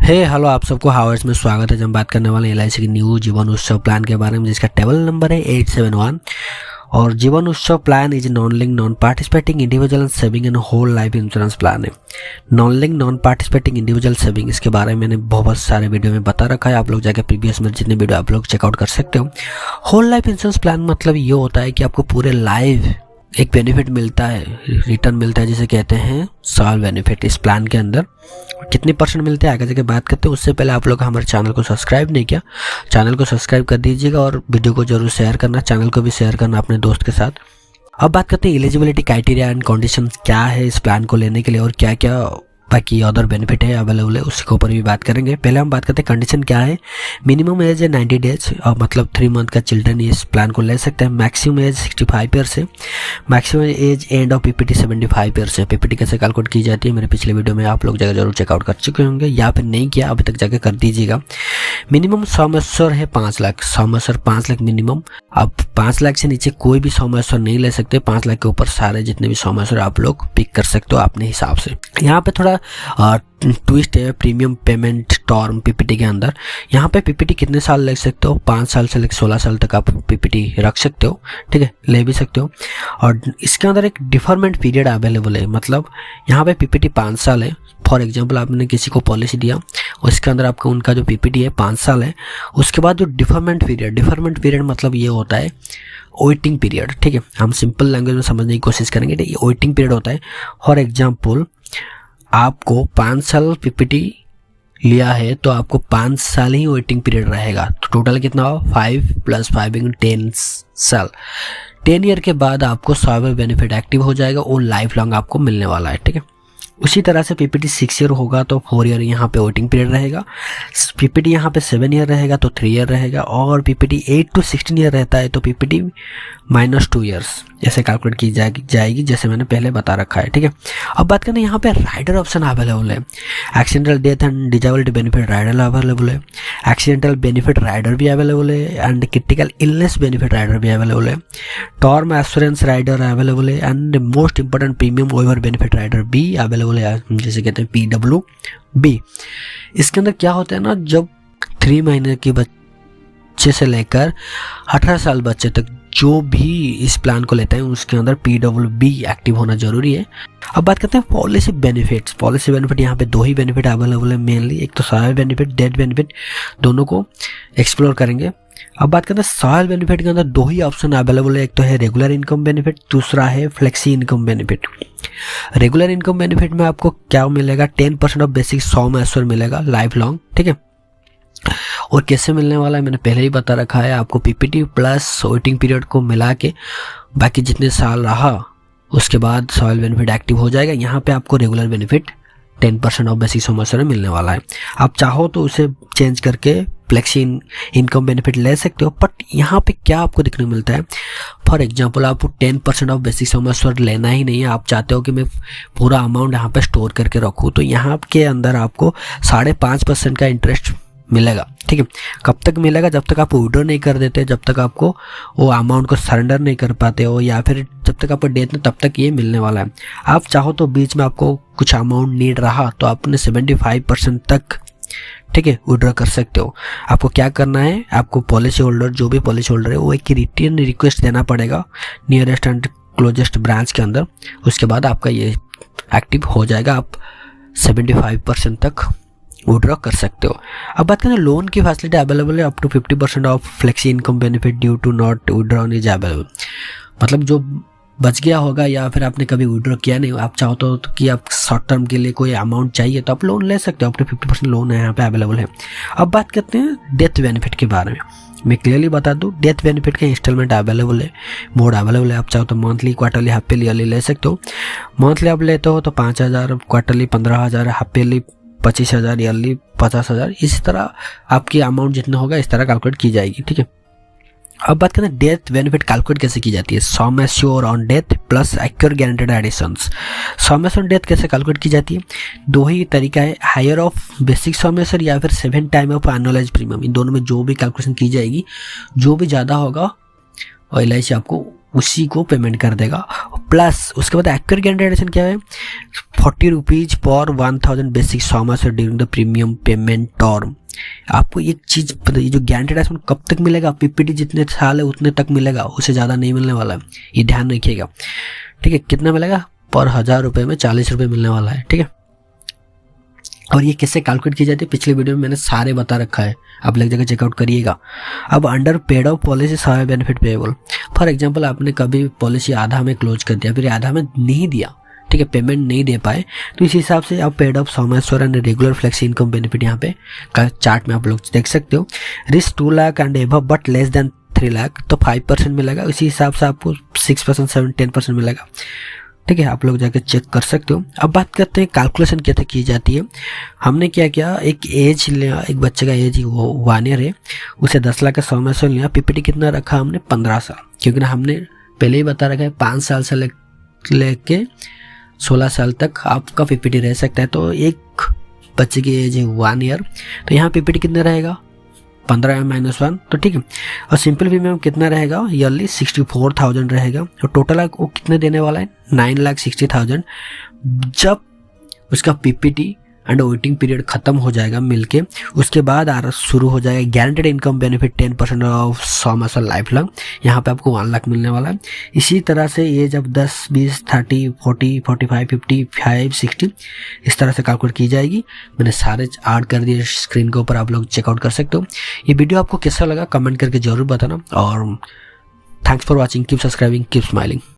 Hello आप सबको hours में स्वागत है। जब हम बात करने वाले हैं LIC की न्यू जीवन उत्सव प्लान के बारे में, जिसका टेबल नंबर है 871। और Jeevan Utsav plan is non link non participating individual saving and whole life insurance plan है। Non link non participating individual saving, इसके बारे में मैंने बहुत सारे वीडियो में बता रखा है। आप लोग जाके प्रीवियस में जितने वीडियो आप लोग चेकआउट कर सकते हो। होल लाइफ इंश्योरेंस प्लान मतलब ये होता है कि आपको पूरे लाइफ एक बेनिफिट मिलता है, रिटर्न मिलता है, जिसे कहते हैं साल बेनिफिट। इस प्लान के अंदर कितने परसेंट मिलते हैं आगे जाके बात करते हैं। उससे पहले आप लोग हमारे चैनल को सब्सक्राइब नहीं किया, चैनल को सब्सक्राइब कर दीजिएगा और वीडियो को जरूर शेयर करना, चैनल को भी शेयर करना अपने दोस्त के साथ। अब बात करते हैं एलिजिबिलिटी क्राइटेरिया एंड कंडीशन क्या है इस प्लान को लेने के लिए और क्या क्या बाकी अदर बेनिफिट है अवेलेबल है, उसके ऊपर भी बात करेंगे। पहले हम बात करते हैं कंडीशन क्या है। मिनिमम एज है 90 डेज और मतलब 3 मंथ का चिल्ड्रन इस प्लान को ले सकते हैं। मैक्सिमम एज 65 ईयर से, maximum age end of PPT 75 year से। PPT कैसे कैलकुलेट की जाती है मेरे पिछले वीडियो में आप लोग जगह जरूर चेकआउट कर चुके होंगे, या फिर नहीं किया अभी तक जाकर कर दीजिएगा। मिनिमम सम एश्योर है 5 लाख, सम एश्योर 5 लाख मिनिमम। आप 5 लाख से नीचे कोई भी सम एश्योर नहीं ले सकते। 5 लाख के ऊपर सारे जितने भी सम एश्योर आप लोग पिक कर सकते हो अपने हिसाब से। यहाँ पे थोड़ा ट्विस्ट है प्रीमियम पेमेंट टर्म PPT के अंदर। यहाँ पे PPT कितने साल ले सकते हो, 5 साल से लेकर 16 साल तक आप PPT रख सकते हो, ठीक है, ले भी सकते हो। और इसके अंदर एक डिफरमेंट पीरियड अवेलेबल है, मतलब यहाँ पे PPT 5 साल है। फॉर एग्जाम्पल आपने किसी को पॉलिसी दिया, उसके अंदर आपका उनका जो PPT है 5 साल है। उसके बाद जो डिफरमेंट पीरियड मतलब ये होता है वेटिंग पीरियड, ठीक है। हम सिंपल लैंग्वेज में समझने की कोशिश करेंगे। ये वेटिंग पीरियड होता है। फॉर एग्जाम्पल आपको 5 साल PPT लिया है तो आपको 5 साल ही वेटिंग पीरियड रहेगा। तो टोटल कितना हो, 5 + 5 = 10 साल। 10 ईयर के बाद आपको सर्वाइवल बेनिफिट एक्टिव हो जाएगा और लाइफ लॉन्ग आपको मिलने वाला है, ठीक है। उसी तरह से PPT 6 ईयर होगा तो 4 ईयर यहाँ पे वेटिंग पीरियड रहेगा। PPT यहाँ पे 7 ईयर रहेगा तो 3 ईयर रहेगा। और PPT 8 to 16 ईयर रहता है तो PPT -2 ईयर्स ऐसे कैलकुलेट की जाएगी, जैसे मैंने पहले बता रखा है, ठीक है। अब बात करते हैं यहाँ पे राइडर ऑप्शन अवेलेबल है। Accidental death and disability benefit rider available है। एक्सीडेंटल बेनिफिट राइडर भी अवेलेबल है and critical illness benefit rider भी अवेलेबल है। टर्म एश्योरेंस राइडर अवेलेबल है and most important premium waiver benefit rider भी available है, जैसे कहते हैं PWB। इसके अंदर क्या होता है ना, जब 3 महीने के बच्चे से लेकर 18 साल बच्चे तक जो भी इस प्लान को लेते हैं उसके अंदर PWB एक्टिव होना जरूरी है। अब बात करते हैं पॉलिसी बेनिफिट्स। पॉलिसी बेनिफिट यहाँ पे 2 ही बेनिफिट अवेलेबल है मेनली, एक तो सॉयल बेनिफिट, डेथ बेनिफिट, दोनों को एक्सप्लोर करेंगे। अब बात करते हैं सॉयल बेनिफिट के अंदर 2 ही ऑप्शन अवेलेबल है, एक तो है रेगुलर इनकम बेनिफिट, दूसरा है flexi income benefit. Regular income benefit में आपको क्या मिलेगा, 10% ऑफ बेसिक सम एश्योर मिलेगा लाइफ लॉन्ग, ठीक है। और कैसे मिलने वाला है मैंने पहले ही बता रखा है। आपको PPT प्लस वेटिंग पीरियड को मिला के बाकी जितने साल रहा उसके बाद सॉयल बेनिफिट एक्टिव हो जाएगा। यहाँ पे आपको regular benefit 10% of basic sum assure मिलने वाला है। आप चाहो तो उसे चेंज करके फ्लेक्सी इनकम बेनिफिट ले सकते हो। बट यहाँ पे क्या आपको देखने को मिलता है, फॉर एग्जांपल आपको 10% ऑफ बेसिक सम एश्योर लेना ही नहीं है, आप चाहते हो कि मैं पूरा अमाउंट यहाँ पे स्टोर करके रखूँ, तो यहाँ के अंदर आपको 5.5% का इंटरेस्ट मिलेगा, ठीक है। कब तक मिलेगा, जब तक आप विड्रॉ नहीं कर देते, जब तक आपको वो अमाउंट को सरेंडर नहीं कर पाते हो, या फिर जब तक आपको डेथ में, तब तक ये मिलने वाला है। आप चाहो तो बीच में आपको कुछ अमाउंट नीड रहा तो आपने 75% तक, ठीक है, विड्रॉ कर सकते हो। आपको क्या करना है, आपको पॉलिसी होल्डर, जो भी पॉलिसी होल्डर है, वो एक रिटर्न रिक्वेस्ट देना पड़ेगा नियरेस्ट एंड क्लोजेस्ट ब्रांच के अंदर। उसके बाद आपका ये एक्टिव हो जाएगा, आप 75% तक विड्रॉ कर सकते हो। अब बात करें लोन की फैसिलिटी अवेलेबल है, up to 50% of flexi income benefit due to not withdrawn is available. मतलब जो बच गया होगा या फिर आपने कभी विड्रॉ किया नहीं, आप चाहो तो कि आप शॉर्ट टर्म के लिए कोई अमाउंट चाहिए तो आप लोन ले सकते हो, अप टू 50% लोन है यहाँ पे अवेलेबल है। अब बात करते हैं डेथ बेनिफिट के बारे में। मैं क्लियरली बता दूं, डेथ बेनिफिट के इंस्टॉलमेंट अवेलेबल है, मोड अवेलेबल है। आप चाहो तो monthly, quarterly, half yearly, yearly ले सकते हो। मंथली आप लेते हो तो 5,000, क्वार्टरली 15,000, हाफ ईयरली 25,000, ईयरली 50,000। इसी तरह आपकी अमाउंट जितना होगा इस तरह कैलकुलेट की जाएगी, ठीक है। अब बात करते हैं डेथ बेनिफिट कैलकुलेट कैसे की जाती है। Sum assure on death plus accrued guaranteed additions. Sum assure on death कैसे कैलकुलेट की जाती है, 2 ही तरीका है, higher of basic sum assure या फिर 7 टाइम ऑफ एनुअलाइज प्रीमियम। इन दोनों में जो भी कैलकुलेशन की जाएगी, जो भी ज़्यादा होगा और LIC आपको उसी को पेमेंट कर देगा। प्लस उसके बाद एक्यूरेट गारंटी एडिशन क्या है, 40 रुपीज़ पर 1000 basic sum assured during the premium payment term. आपको एक चीज़ पता, ये जो गारंटी एडिशन कब तक मिलेगा, पीपीटी जितने साल है उतने तक मिलेगा, उससे ज़्यादा नहीं मिलने वाला है, ये ध्यान रखिएगा। ठीक है, कितना मिलेगा, पर 1000 रुपये में 40 रुपये मिलने वाला है। ठीक है, और ये कैसे कैलकुलेट की जाती है पिछले वीडियो में मैंने सारे बता रखा है, आप एक जगह चेकआउट करिएगा। अब अंडर पेड ऑफ पॉलिसी सारे बेनिफिट पेएबल, फॉर एग्जांपल आपने कभी पॉलिसी आधा में क्लोज कर दिया, फिर आधा में नहीं दिया, ठीक है, पेमेंट नहीं दे पाए, तो इस हिसाब से आप paid off sum assured and regular flexi income benefit यहाँ पे का चार्ट में आप लोग देख सकते हो। Risk 2 lakh and above but less than 3 lakh तो 5% मिलेगा, इसी हिसाब से आपको 6%, 7-10% मिलेगा। ठीक है, आप लोग जाकर चेक कर सकते हो। अब बात करते हैं कैलकुलेशन कैसे की जाती है। हमने क्या किया, एक एज लिया, एक बच्चे का एज वो 1 ईयर है, उसे 10 लाख का सॉमेश्वर लिया, पीपीटी कितना रखा हमने, 15 साल, क्योंकि ना हमने पहले ही बता रखा है 5 साल से लेके 16 साल तक आपका पीपीटी रह सकता है। तो एक बच्चे की एज है 1 ईयर, तो यहाँ पीपीटी कितना रहेगा, 15-1, तो ठीक है। और सिंपल प्रीमियम कितना रहेगा, ईयरली 64,000 रहेगा, और टोटल वो कितने देने वाला है, 9,60,000। जब उसका पीपीटी एंड वेटिंग पीरियड खत्म हो जाएगा मिलके, उसके बाद शुरू हो जाएगा guaranteed income benefit 10% of sum assured life long, यहाँ पे आपको 1 लाख मिलने वाला है। इसी तरह से ये जब 10, 20, 30, 40, 45, 55, 60 इस तरह से कैलकुलेट की जाएगी। मैंने सारे ऐड कर दिए स्क्रीन के ऊपर, आप लोग चेकआउट कर सकते हो। ये वीडियो आपको कैसा लगा कमेंट करके जरूर बताना, और thanks for watching, keep subscribing, keep smiling.